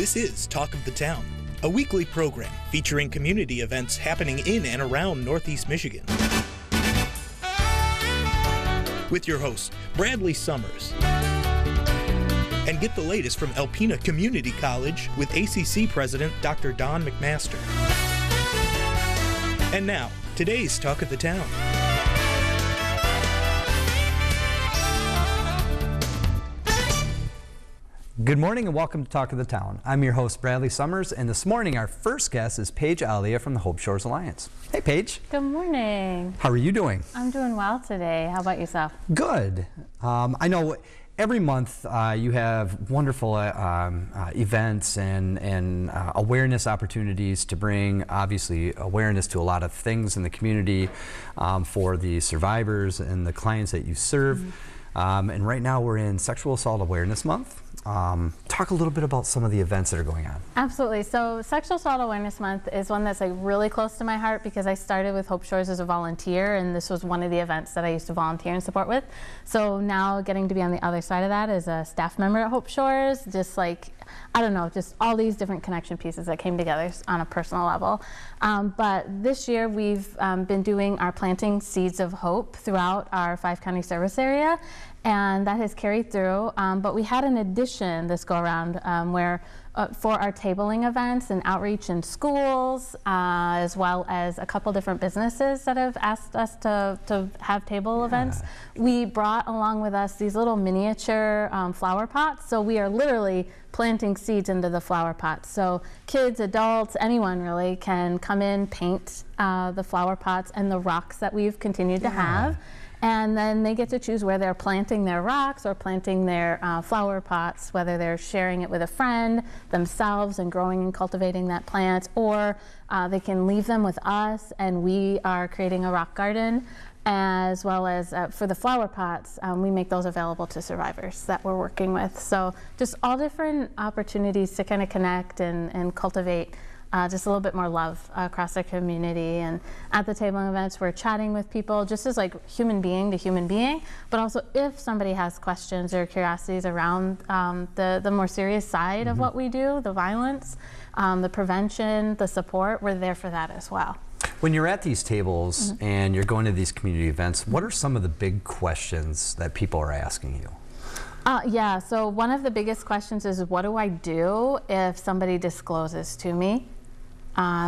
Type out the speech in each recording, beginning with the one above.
This is Talk of the Town, a weekly program featuring community events happening in and around Northeast Michigan. With your host, Bradley Summers. And get the latest from Alpena Community College with ACC President Dr. Don McMaster. And now, today's Talk of the Town. Good morning and welcome to Talk of the Town. I'm your host, Bradley Summers, and this morning our first guest is Paige Alia from the Hope Shores Alliance. Hey, Paige. Good morning. How are you doing? I'm doing well today. How about yourself? Good. I know every month you have wonderful events and awareness opportunities to bring, obviously, awareness to a lot of things in the community for the survivors and the clients that you serve. And right now we're in Sexual Assault Awareness Month. Talk a little bit about some of the events that are going on. Absolutely. So Sexual Assault Awareness Month is one that's like really close to my heart because I started with Hope Shores as a volunteer, and this was one of the events that I used to volunteer and support with. So now getting to be on the other side of that as a staff member at Hope Shores, just like, I don't know, just all these different connection pieces that came together on a personal level. But this year we've been doing our Planting Seeds of Hope throughout our 5-county service area, and that has carried through. But we had an addition this go around where for our tabling events and outreach in schools, as well as a couple different businesses that have asked us to have table events, we brought along with us these little miniature flower pots. So we are literally planting seeds into the flower pots. So kids, adults, anyone really can come in, paint the flower pots and the rocks that we've continued to have. And then they get to choose where they're planting their rocks or planting their flower pots, whether they're sharing it with a friend, themselves, and growing and cultivating that plant, or they can leave them with us, and we are creating a rock garden, as well as for the flower pots, we make those available to survivors that we're working with. So just all different opportunities to kind of connect and cultivate just a little bit more love across our community. And at the tabling events, we're chatting with people just as like human being to human being, but also if somebody has questions or curiosities around the more serious side of what we do, the violence, the prevention, the support, we're there for that as well. When you're at these tables and you're going to these community events, what are some of the big questions that people are asking you? Yeah, so one of the biggest questions is, what do I do if somebody discloses to me?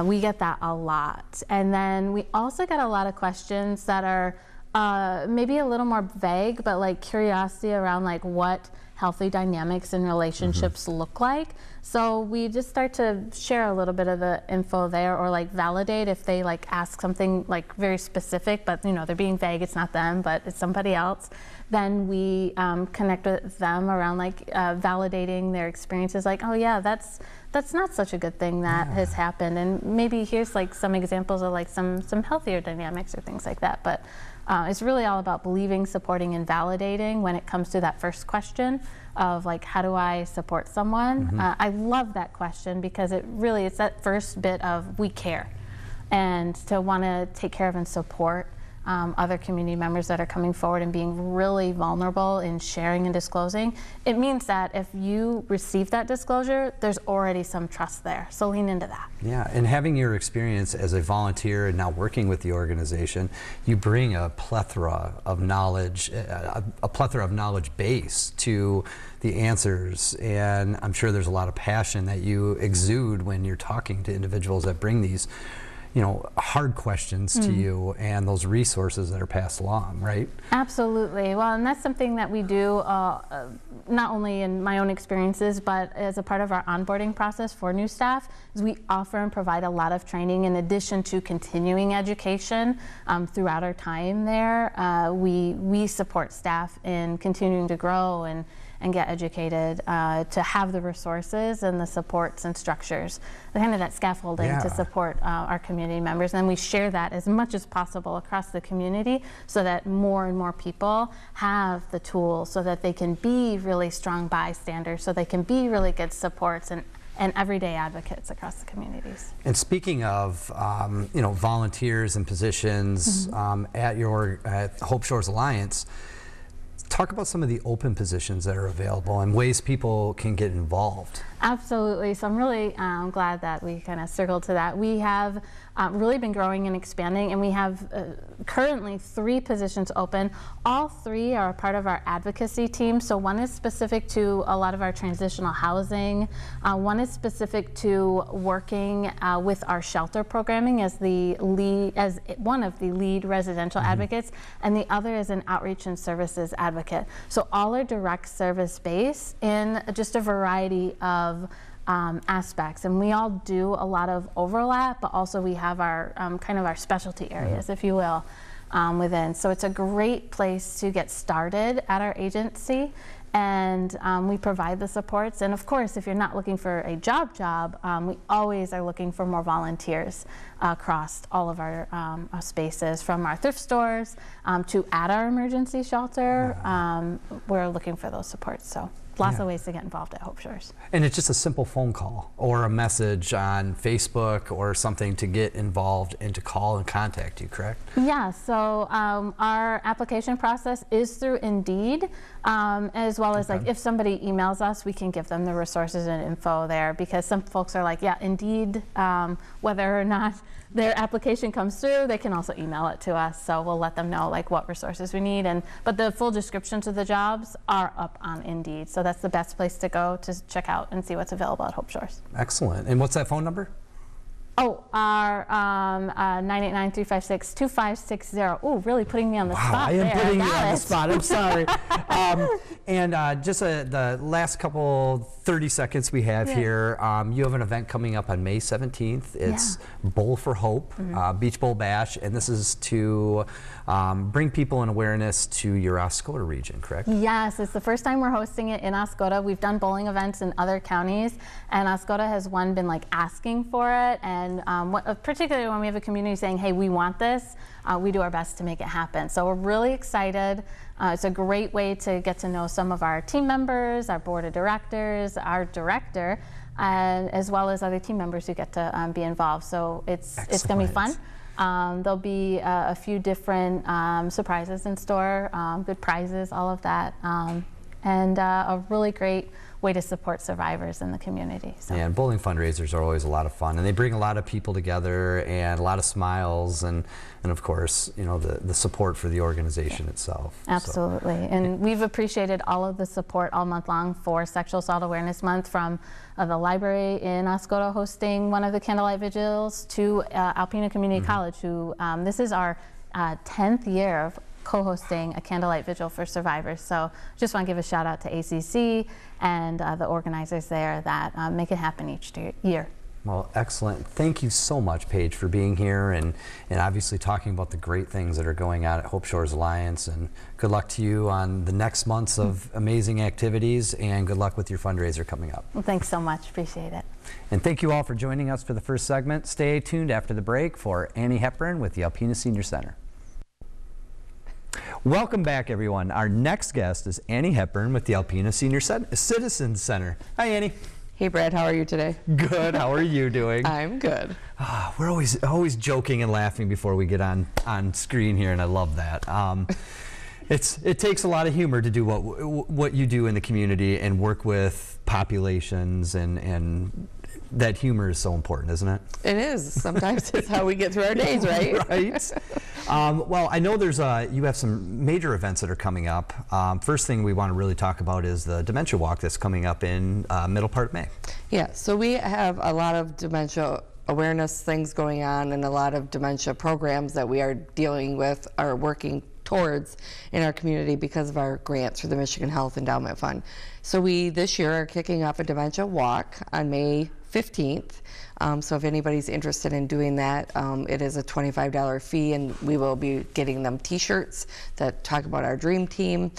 We get that a lot. And then we also get a lot of questions that are maybe a little more vague, but like curiosity around like what healthy dynamics and relationships look like. So we just start to share a little bit of the info there, or like validate if they like ask something like very specific, but you know, they're being vague, it's not them, but it's somebody else. Then we connect with them around like validating their experiences, like, oh yeah, that's not such a good thing that has happened, and maybe here's like some examples of like some healthier dynamics or things like that. But it's really all about believing, supporting, and validating when it comes to that first question of like, how do I support someone? I love that question because it's that first bit of we care, and to want to take care of and support other community members that are coming forward and being really vulnerable in sharing and disclosing. It means that if you receive that disclosure, there's already some trust there. So lean into that. Yeah, and having your experience as a volunteer and now working with the organization, you bring a plethora of knowledge, a plethora of knowledge base to the answers, and I'm sure there's a lot of passion that you exude when you're talking to individuals that bring these hard questions to you and those resources that are passed along, right? Absolutely. Well, and that's something that we do not only in my own experiences, but as a part of our onboarding process for new staff, is we offer and provide a lot of training in addition to continuing education throughout our time there. We support staff in continuing to grow and get educated, to have the resources and the supports and structures, the kind of that scaffolding to support our community members. And then we share that as much as possible across the community so that more and more people have the tools so that they can be really strong bystanders, so they can be really good supports and everyday advocates across the communities. And speaking of volunteers and positions at Hope Shores Alliance, talk about some of the open positions that are available and ways people can get involved. Absolutely. So I'm really glad that we kind of circled to that. We have really been growing and expanding, and we have currently 3 positions open. All 3 are a part of our advocacy team. So one is specific to a lot of our transitional housing. One is specific to working with our shelter programming as one of the lead residential advocates, and the other is an outreach and services advocate. So all are direct service based in just a variety of aspects, and we all do a lot of overlap, but also we have our kind of our specialty areas, if you will, within. So it's a great place to get started at our agency, and we provide the supports. And of course, if you're not looking for a job, we always are looking for more volunteers across all of our spaces, from our thrift stores to at our emergency shelter. We're looking for those supports. So lots of ways to get involved at Hope Shores. And it's just a simple phone call or a message on Facebook or something to get involved and to call and contact you, correct? Yeah, so our application process is through Indeed, as well as like if somebody emails us, we can give them the resources and info there, because some folks are like, yeah, Indeed, whether or not their application comes through, they can also email it to us, so we'll let them know like what resources we need. But the full descriptions of the jobs are up on Indeed, so that's the best place to go to check out and see what's available at Hope Shores. Excellent. And what's that phone number? Oh, our 989-356-2560. Oh, really putting me on the spot. I am there. putting you on the spot. I'm sorry. And just the last couple 30 seconds we have here, you have an event coming up on May 17th. It's Bowl for Hope, Beach Bowl Bash, and this is to bring people an awareness to your Oscoda region, correct? Yes, it's the first time we're hosting it in Oscoda. We've done bowling events in other counties, and Oscoda has been like asking for it, and particularly when we have a community saying, hey, we want this, we do our best to make it happen. So we're really excited. It's a great way to get to know some of our team members, our board of directors, our director, and as well as other team members who get to be involved. So it's going to be fun. There'll be a few different surprises in store, good prizes, all of that, and a really great way to support survivors in the community. So. And bowling fundraisers are always a lot of fun, and they bring a lot of people together and a lot of smiles, and of course, you know, the support for the organization itself. Absolutely. So. And we've appreciated all of the support all month long for Sexual Assault Awareness Month, from the library in Oscoda hosting one of the candlelight vigils to Alpena Community College, who this is our 10th year of co-hosting a candlelight vigil for survivors. So just want to give a shout out to ACC and the organizers there that make it happen each year. Well, excellent. Thank you so much, Paige, for being here and obviously talking about the great things that are going on at Hope Shores Alliance. And good luck to you on the next months of amazing activities, and good luck with your fundraiser coming up. Well, thanks so much. Appreciate it. And thank you all for joining us for the first segment. Stay tuned after the break for Annie Hepburn with the Alpena Senior Center. Welcome back, everyone. Our next guest is Annie Hepburn with the Alpena Senior Citizens Center. Hi, Annie. Hey, Brad. How are you today? Good. How are you doing? I'm good. We're always joking and laughing before we get on screen here, and I love that. It takes a lot of humor to do what you do in the community and work with populations, and that humor is so important, isn't it? It is. Sometimes it's how we get through our days, right? Right. Well, I know you have some major events that are coming up. First thing we want to really talk about is the Dementia Walk that's coming up in middle part of May. Yeah, so we have a lot of dementia awareness things going on, and a lot of dementia programs that we are dealing with, are working towards in our community because of our grants for the Michigan Health Endowment Fund. So we this year are kicking off a Dementia Walk on May 15th. So if anybody's interested in doing that, it is a $25 fee, and we will be getting them t-shirts that talk about our dream team.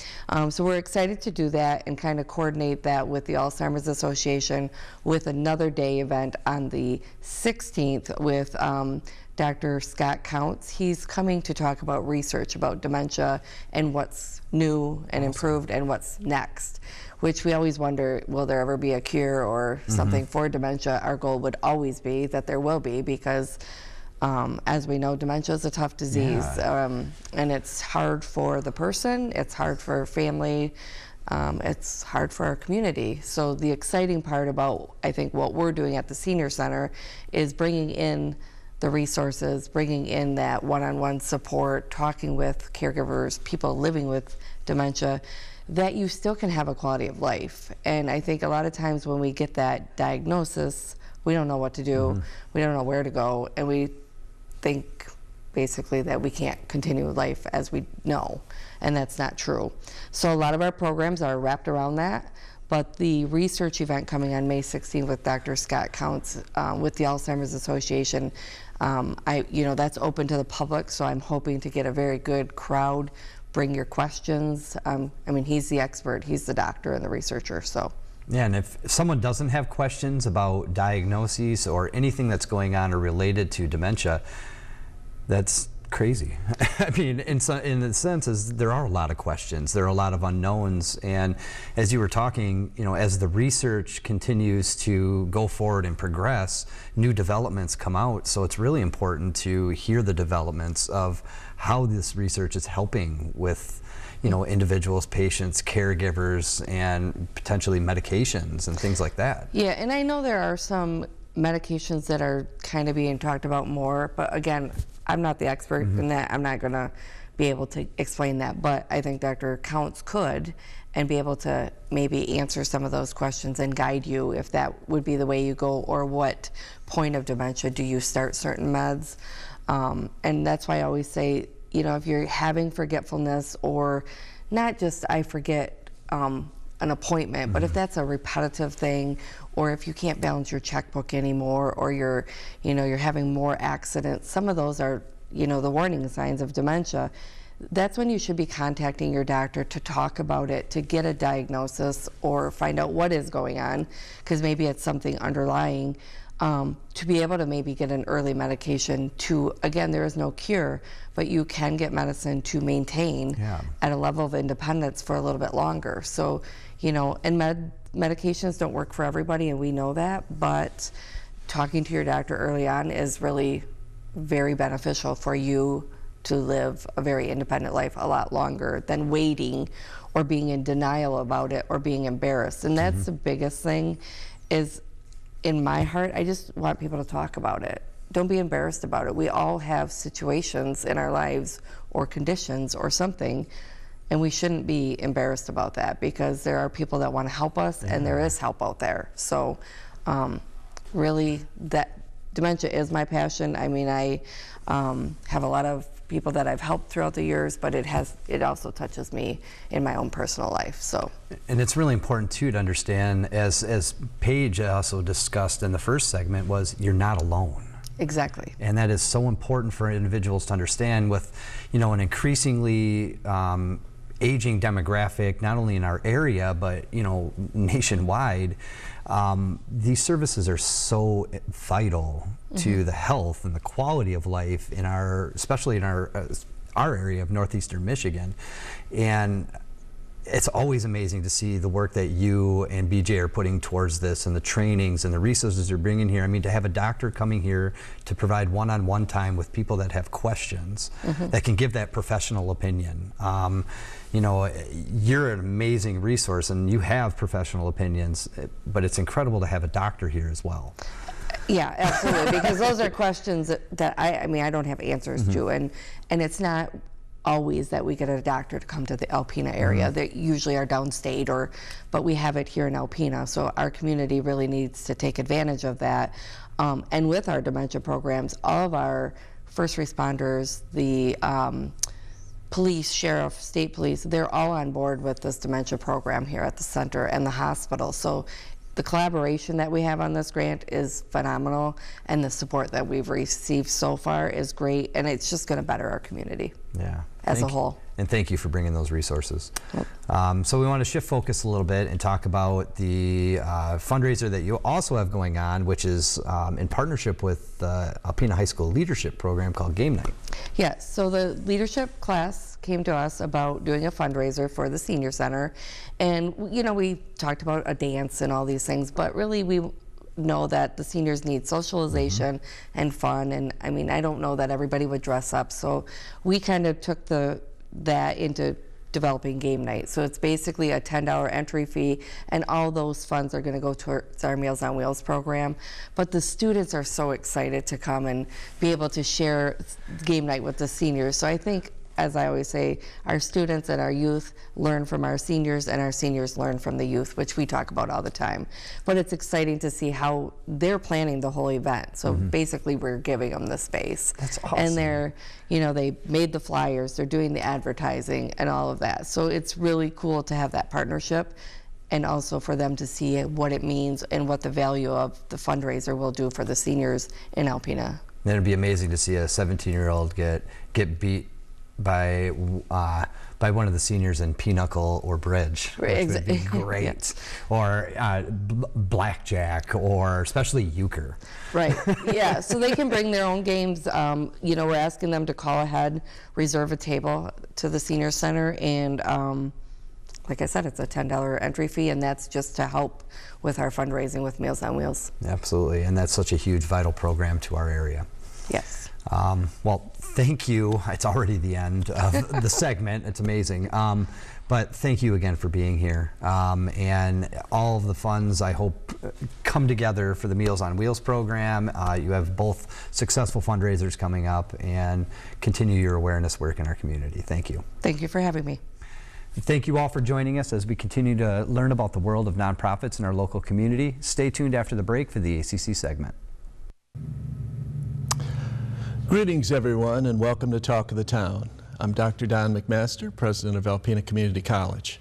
So we're excited to do that and kind of coordinate that with the Alzheimer's Association with another day event on the 16th with Dr. Scott Counts. He's coming to talk about research about dementia and what's new and improved and what's next, which we always wonder, will there ever be a cure or something for dementia? Our goal would always be that there will be, because as we know, dementia is a tough disease, and it's hard for the person, it's hard for family, it's hard for our community. So the exciting part about, I think, what we're doing at the Senior Center is bringing in the resources, bringing in that one-on-one support, talking with caregivers, people living with dementia, that you still can have a quality of life. And I think a lot of times when we get that diagnosis, we don't know what to do, we don't know where to go, and we think basically that we can't continue life as we know, and that's not true. So a lot of our programs are wrapped around that, but the research event coming on May 16th with Dr. Scott Counts with the Alzheimer's Association, that's open to the public, so I'm hoping to get a very good crowd. Bring your questions. He's the expert, he's the doctor and the researcher, so. Yeah, and if someone doesn't have questions about diagnoses or anything that's going on or related to dementia, that's crazy. I mean, in the sense is there are a lot of questions, there are a lot of unknowns, and as you were talking, as the research continues to go forward and progress, new developments come out, so it's really important to hear the developments of how this research is helping with individuals, patients, caregivers, and potentially medications and things like that. Yeah, and I know there are some medications that are kind of being talked about more, but again, I'm not the expert in that. I'm not going to be able to explain that, but I think Dr. Counts could and be able to maybe answer some of those questions and guide you if that would be the way you go, or what point of dementia do you start certain meds. And that's why I always say, if you're having forgetfulness, or not just I forget an appointment, but if that's a repetitive thing, or if you can't balance your checkbook anymore, or you're having more accidents, some of those are, the warning signs of dementia. That's when you should be contacting your doctor to talk about it, to get a diagnosis or find out what is going on, because maybe it's something underlying, to be able to maybe get an early medication to, again, there is no cure, but you can get medicine to maintain at a level of independence for a little bit longer. So, and medications don't work for everybody, and we know that, but talking to your doctor early on is really very beneficial for you to live a very independent life a lot longer than waiting or being in denial about it or being embarrassed. And that's the biggest thing is, in my heart, I just want people to talk about it. Don't be embarrassed about it. We all have situations in our lives or conditions or something, and we shouldn't be embarrassed about that, because there are people that want to help us, and there is help out there. So really, that dementia is my passion. I have a lot of people that I've helped throughout the years, but it also touches me in my own personal life. So, and it's really important too to understand, as Paige also discussed in the first segment, was you're not alone. Exactly. And that is so important for individuals to understand, with an increasingly aging demographic, not only in our area but nationwide. These services are so vital to the health and the quality of life in especially in our area of northeastern Michigan. And it's always amazing to see the work that you and BJ are putting towards this, and the trainings and the resources you're bringing here. To have a doctor coming here to provide one-on-one time with people that have questions, that can give that professional opinion. You're an amazing resource, and you have professional opinions, but it's incredible to have a doctor here as well. Yeah, absolutely, because those are questions that I don't have answers to, and it's not always that we get a doctor to come to the Alpena area. They usually are downstate, but we have it here in Alpena, so our community really needs to take advantage of that. And with our dementia programs, all of our first responders, the police, sheriff, state police, they're all on board with this dementia program here at the center and the hospital. So the collaboration that we have on this grant is phenomenal, and the support that we've received so far is great, and it's just going to better our community as a whole. And thank you for bringing those resources. So we want to shift focus a little bit and talk about the fundraiser that you also have going on, which is in partnership with the Alpena High School Leadership Program called Game Night. Yeah, so the leadership class came to us about doing a fundraiser for the Senior Center, and we talked about a dance and all these things, but really we know that the seniors need socialization and fun, and I don't know that everybody would dress up, so we kind of took that into developing game night. So it's basically a $10 entry fee, and all those funds are going to go towards our Meals on Wheels program. But the students are so excited to come and be able to share game night with the seniors. So I think, as I always say, our students and our youth learn from our seniors, and our seniors learn from the youth, which we talk about all the time. But it's exciting to see how they're planning the whole event. So basically, we're giving them the space. That's awesome. And they're, you know, they made the flyers, they're doing the advertising and all of that. So it's really cool to have that partnership, and also for them to see what it means and what the value of the fundraiser will do for the seniors in Alpena. And it'd be amazing to see a 17-year-old get beat by one of the seniors in pinochle or bridge, which would be great. Yes. Or blackjack, or especially euchre. Right, yeah, so they can bring their own games. You know, we're asking them to call ahead, reserve a table to the senior center, and like I said, it's a $10 entry fee, and that's just to help with our fundraising with Meals on Wheels. Absolutely, and that's such a huge, vital program to our area. Yes. Well, thank you. It's already the end of the segment. It's amazing. But thank you again for being here. And all of the funds, I hope, come together for the Meals on Wheels program. You have both successful fundraisers coming up, and continue your awareness work in our community. Thank you. Thank you for having me. Thank you all for joining us as we continue to learn about the world of nonprofits in our local community. Stay tuned after the break for the ACC segment. Greetings, everyone, and welcome to Talk of the Town. I'm Dr. Don McMaster, president of Alpena Community College.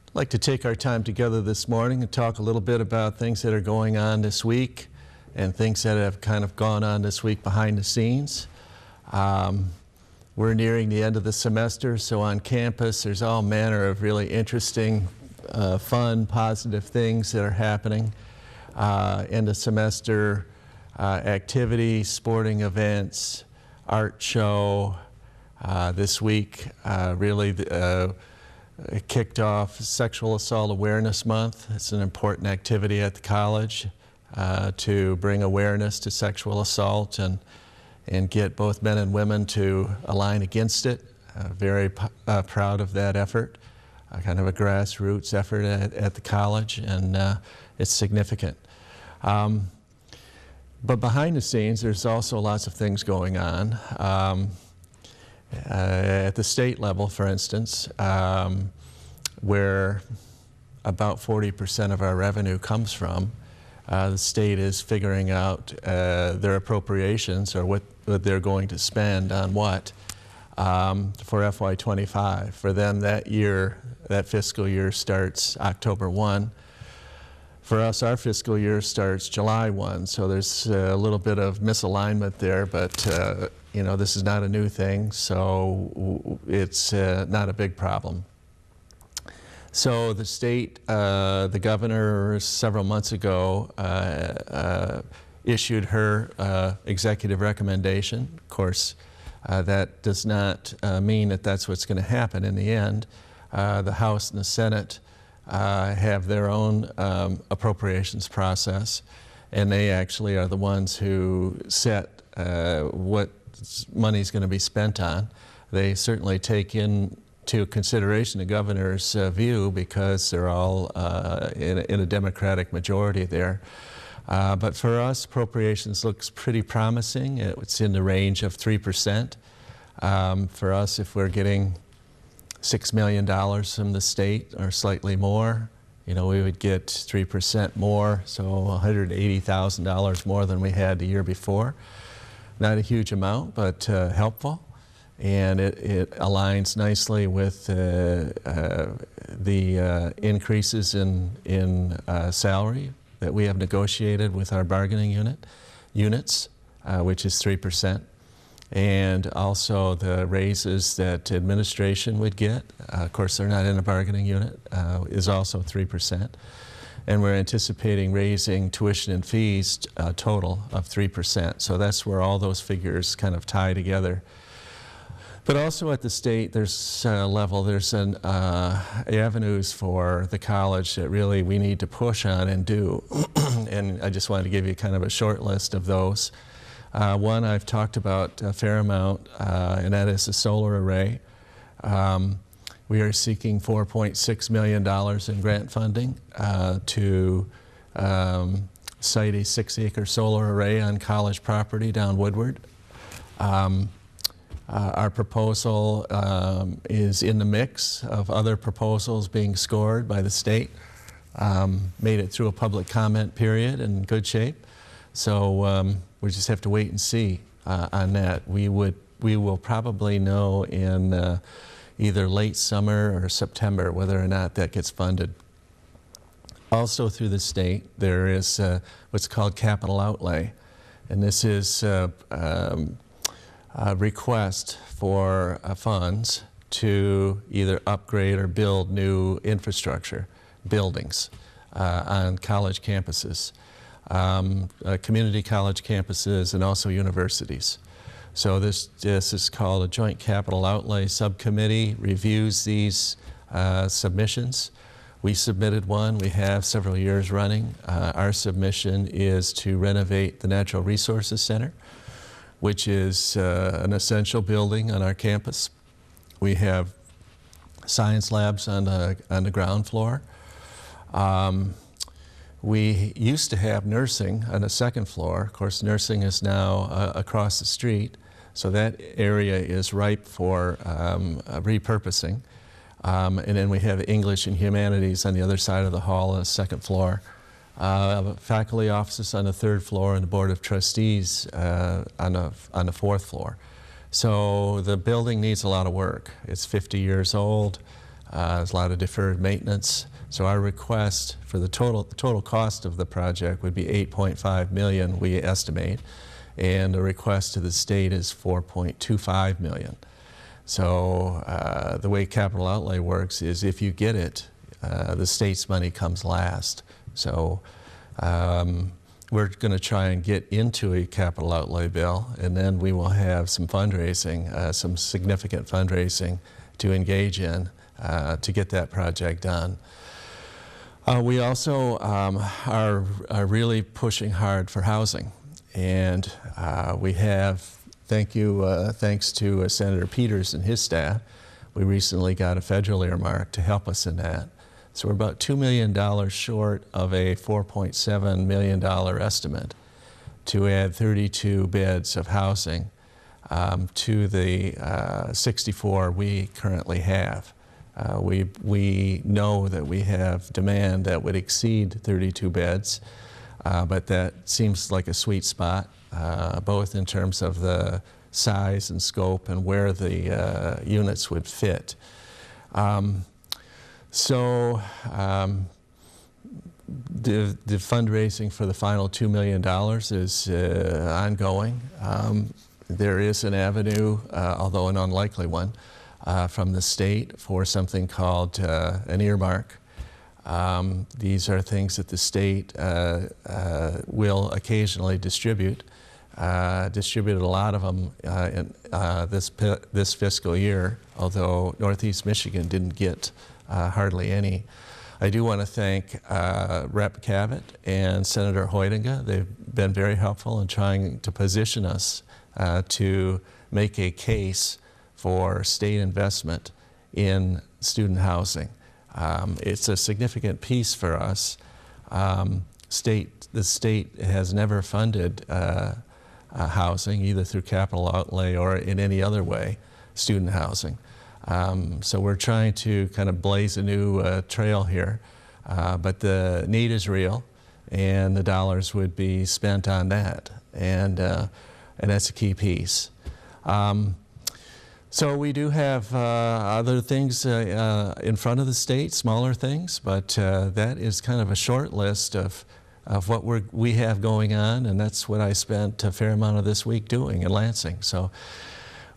I'd like to take our time together this morning and talk a little bit about things that are going on this week and things that have kind of gone on this week behind the scenes. We're nearing the end of the semester, so on campus there's all manner of really interesting, fun, positive things that are happening. End of semester activities, sporting events, art show. This week really kicked off Sexual Assault Awareness Month. It's an important activity at the college to bring awareness to sexual assault and get both men and women to align against it. Very proud of that effort, kind of a grassroots effort at the college, and it's significant. But behind the scenes, there's also lots of things going on. At the state level, for instance, where about 40% of our revenue comes from, the state is figuring out their appropriations, or what they're going to spend on what, for FY25. For them, that year, that fiscal year starts October 1. For us, our fiscal year starts July 1, so there's a little bit of misalignment there, but you know, this is not a new thing, so it's not a big problem. So the state, the governor several months ago issued her executive recommendation. Of course, that does not mean that that's what's going to happen in the end. The House and the Senate have their own appropriations process, and they actually are the ones who set what money is going to be spent on. They certainly take into consideration the governor's view, because they're all in a Democratic majority there. But for us, appropriations looks pretty promising. It's in the range of 3%. For us, if we're getting $6 million from the state or slightly more, you know, we would get 3% more, so $180,000 more than we had the year before. Not a huge amount, but helpful, and it aligns nicely with the increases in salary that we have negotiated with our bargaining units, which is 3%. And also the raises that administration would get, of course they're not in a bargaining unit, is also 3%. And we're anticipating raising tuition and fees a total of 3%. So that's where all those figures kind of tie together. But also at the state, there's there's avenues for the college that really we need to push on and do. And I just wanted to give you kind of a short list of those. One I've talked about a fair amount, and that is the solar array. We are seeking $4.6 million in grant funding to site a 6-acre solar array on college property down Woodward. Our proposal is in the mix of other proposals being scored by the state. Made it through a public comment period in good shape. So we just have to wait and see on that. We will probably know in either late summer or September whether or not that gets funded. Also through the state, there is what's called capital outlay. And this is a request for funds to either upgrade or build new infrastructure, buildings on college campuses, community college campuses, and also universities. So this is called a Joint Capital Outlay Subcommittee, reviews these submissions. We submitted one. We have several years running. Our submission is to renovate the Natural Resources Center, which is an essential building on our campus. We have science labs on the ground floor. We used to have nursing on the second floor. Of course, nursing is now across the street, so that area is ripe for repurposing. And then we have English and Humanities on the other side of the hall on the second floor. Faculty offices on the third floor, and the Board of Trustees on the fourth floor. So the building needs a lot of work. It's 50 years old. There's a lot of deferred maintenance. So our request for the total cost of the project would be $8.5 million, we estimate, and the request to the state is $4.25 million. So the way capital outlay works is if you get it, the state's money comes last. So we're going to try and get into a capital outlay bill, and then we will have some fundraising, some significant fundraising to engage in to get that project done. We also are really pushing hard for housing, and we have, thanks to Senator Peters and his staff, we recently got a federal earmark to help us in that. So we're about $2 million short of a $4.7 million estimate to add 32 beds of housing to the 64 we currently have. We know that we have demand that would exceed 32 beds, but that seems like a sweet spot, both in terms of the size and scope and where the units would fit. So the fundraising for the final $2 million is ongoing. There is an avenue, although an unlikely one, from the state for something called an earmark. These are things that the state will occasionally distribute. Distributed a lot of them in this fiscal year, although Northeast Michigan didn't get hardly any. I do want to thank Rep. Cavett and Senator Hoytinga. They've been very helpful in trying to position us to make a case for state investment in student housing. It's a significant piece for us. The state has never funded housing, either through capital outlay or in any other way, student housing. So we're trying to kind of blaze a new trail here, but the need is real, and the dollars would be spent on that, and that's a key piece. So we do have other things in front of the state, smaller things, but that is kind of a short list of what we have going on, and that's what I spent a fair amount of this week doing in Lansing. So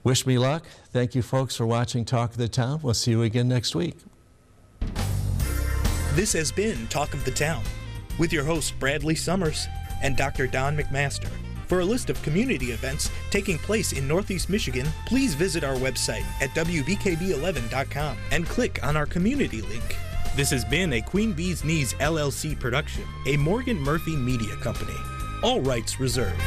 wish me luck. Thank you folks for watching Talk of the Town. We'll see you again next week. This has been Talk of the Town with your hosts Bradley Summers and Dr. Don McMaster. For a list of community events taking place in Northeast Michigan, please visit our website at WBKB11.com and click on our community link. This has been a Queen Bee's Knees LLC production, a Morgan Murphy media company. All rights reserved.